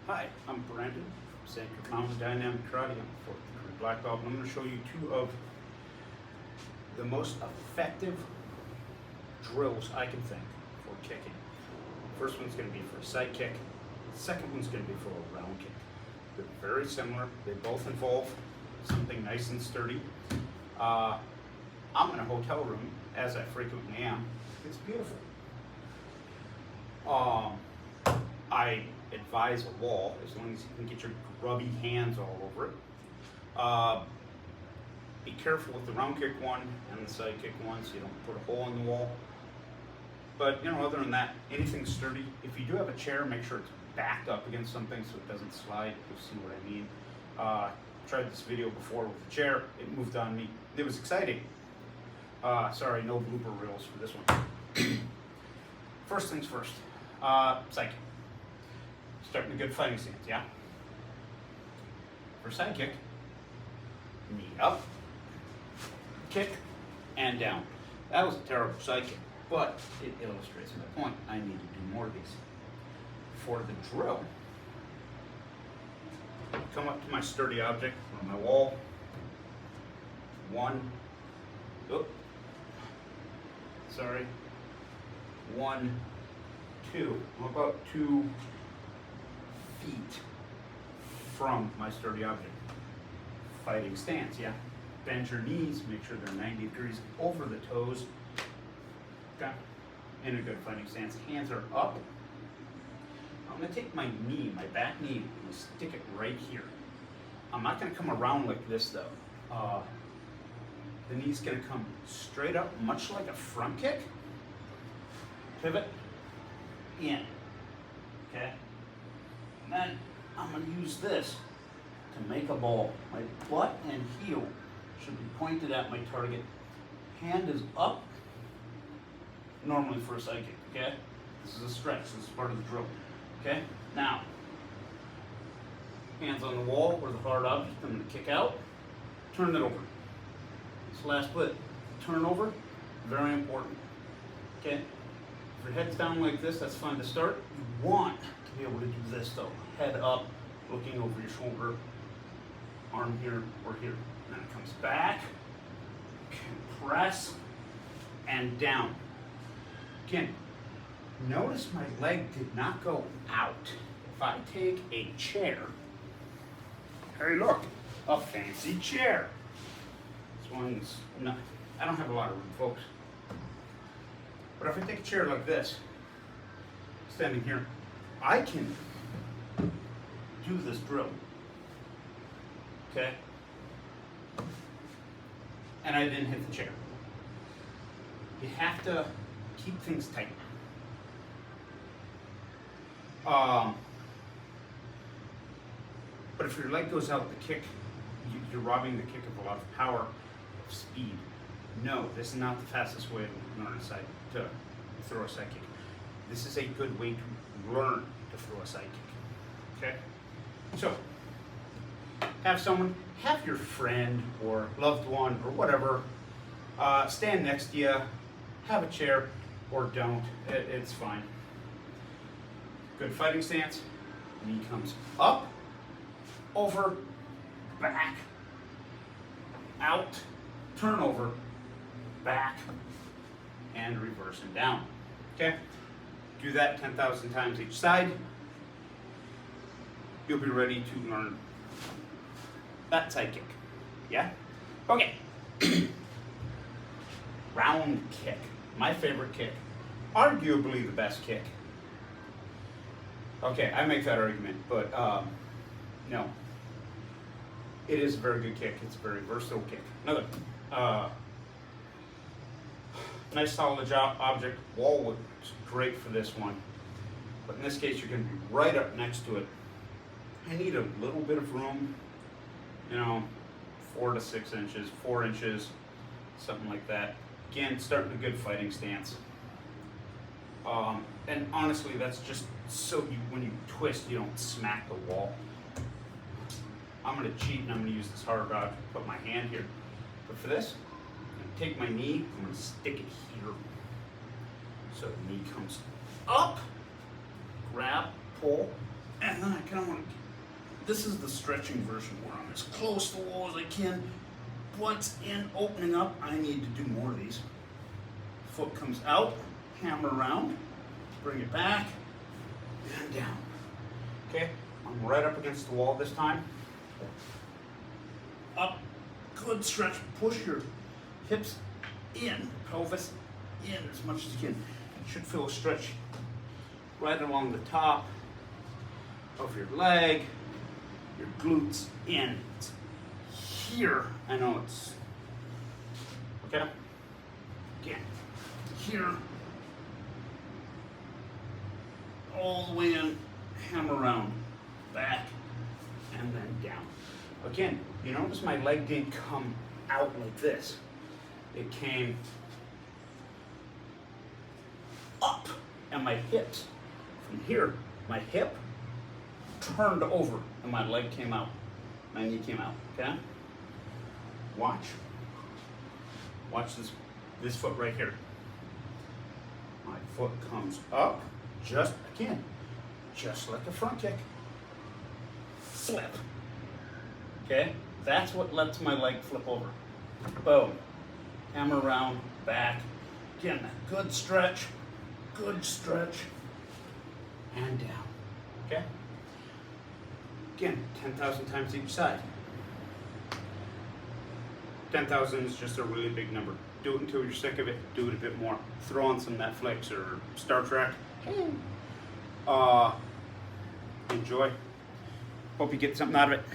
Hi, I'm Brandon from Sacred Mountain Dynamic Karate. I'm a fourth degree black belt, and I'm going to show you two of the most effective drills I can think for kicking. First one's going to be for a side kick. The second one's going to be for a round kick. They're very similar. They both involve something nice and sturdy. I'm in a hotel room, as I frequently am. It's beautiful. I advise a wall, as long as you can get your grubby hands all over it. Be careful with the round kick one and the side kick one so you don't put a hole in the wall. But other than that, anything sturdy. If you do have a chair, make sure it's backed up against something so it doesn't slide. You'll see what I mean. Tried this video before with the chair. It moved on me. It was exciting. Sorry, no blooper reels for this one. First things first. Side kick. Starting a good fighting stance, yeah? For side kick, knee up, kick, and down. That was a terrible side kick, but it illustrates my point. I need to do more of these. For the drill, come up to my sturdy object on my wall. One, two. I'm about 2 feet from my sturdy object. Fighting stance, yeah? Bend your knees, make sure they're 90 degrees over the toes. Okay? In a good fighting stance. Hands are up. I'm gonna take my knee, my back knee, and stick it right here. I'm not gonna come around like this though. The knee's gonna come straight up, much like a front kick. Pivot, in, okay? And then I'm going to use this to make a ball. My butt and heel should be pointed at my target. Hand is up, normally for a side kick, okay? This is a stretch, this is part of the drill, okay? Now, hands on the wall or the hard object, I'm going to kick out, turn it over. This last split, turn over, very important, okay? If your head's down like this, that's fine to start. You want to be able to do this though. Head up, looking over your shoulder, arm here or here. And then it comes back, compress, and down. Again, notice my leg did not go out. If I take a chair, hey look, a fancy chair. This one's not, I don't have a lot of room, folks. But if I take a chair like this, standing here, I can do this drill, okay? And I didn't hit the chair. You have to keep things tight. But if your leg goes out, the kick, you're robbing the kick of a lot of power, of speed. No, this is not the fastest way to learn to throw a side kick. This is a good way to learn to throw a side kick. Okay? So, have your friend or loved one or whatever stand next to you, have a chair, or don't. It's fine. Good fighting stance. Knee comes up, over, back, out, turn over, back, and reverse and down. Okay? Do that 10,000 times each side. You'll be ready to learn that side kick. Yeah? Okay. Round kick. My favorite kick. Arguably the best kick. Okay, I make that argument, but no. It is a very good kick. It's a very versatile kick. Another. Nice solid object. Wall looks great for this one. But in this case, you're going to be right up next to it. I need a little bit of room, 4 to 6 inches, 4 inches, something like that. Again, starting a good fighting stance. And honestly, that's just so when you twist, you don't smack the wall. I'm going to cheat and I'm going to use this hard object, put my hand here. But for this, I'm going to take my knee, I'm going to stick it here. So the knee comes up, grab, pull, and and then I kind of want to, this is the stretching version where I'm as close to the wall as I can. Once in, opening up, I need to do more of these. Foot comes out, hammer around, bring it back, and down. Okay, I'm right up against the wall this time. Up, good stretch, push your hips in, pelvis in as much as you can. You should feel a stretch right along the top of your leg, your glutes in. It's here, I know it's, okay? Again, here, all the way in, hammer around, back, and then down. Again, you notice my leg didn't come out like this. It came up, and my hips, from here, my hip turned over, and my leg came out. My knee came out, okay? Watch. Watch this foot right here. My foot comes up, just like a front kick. Flip. Okay? That's what lets my leg flip over. Boom. Hammer around, back. Again, that good stretch, and down. Okay? Again, 10,000 times each side. 10,000 is just a really big number. Do it until you're sick of it. Do it a bit more. Throw on some Netflix or Star Trek. Enjoy. Hope you get something out of it.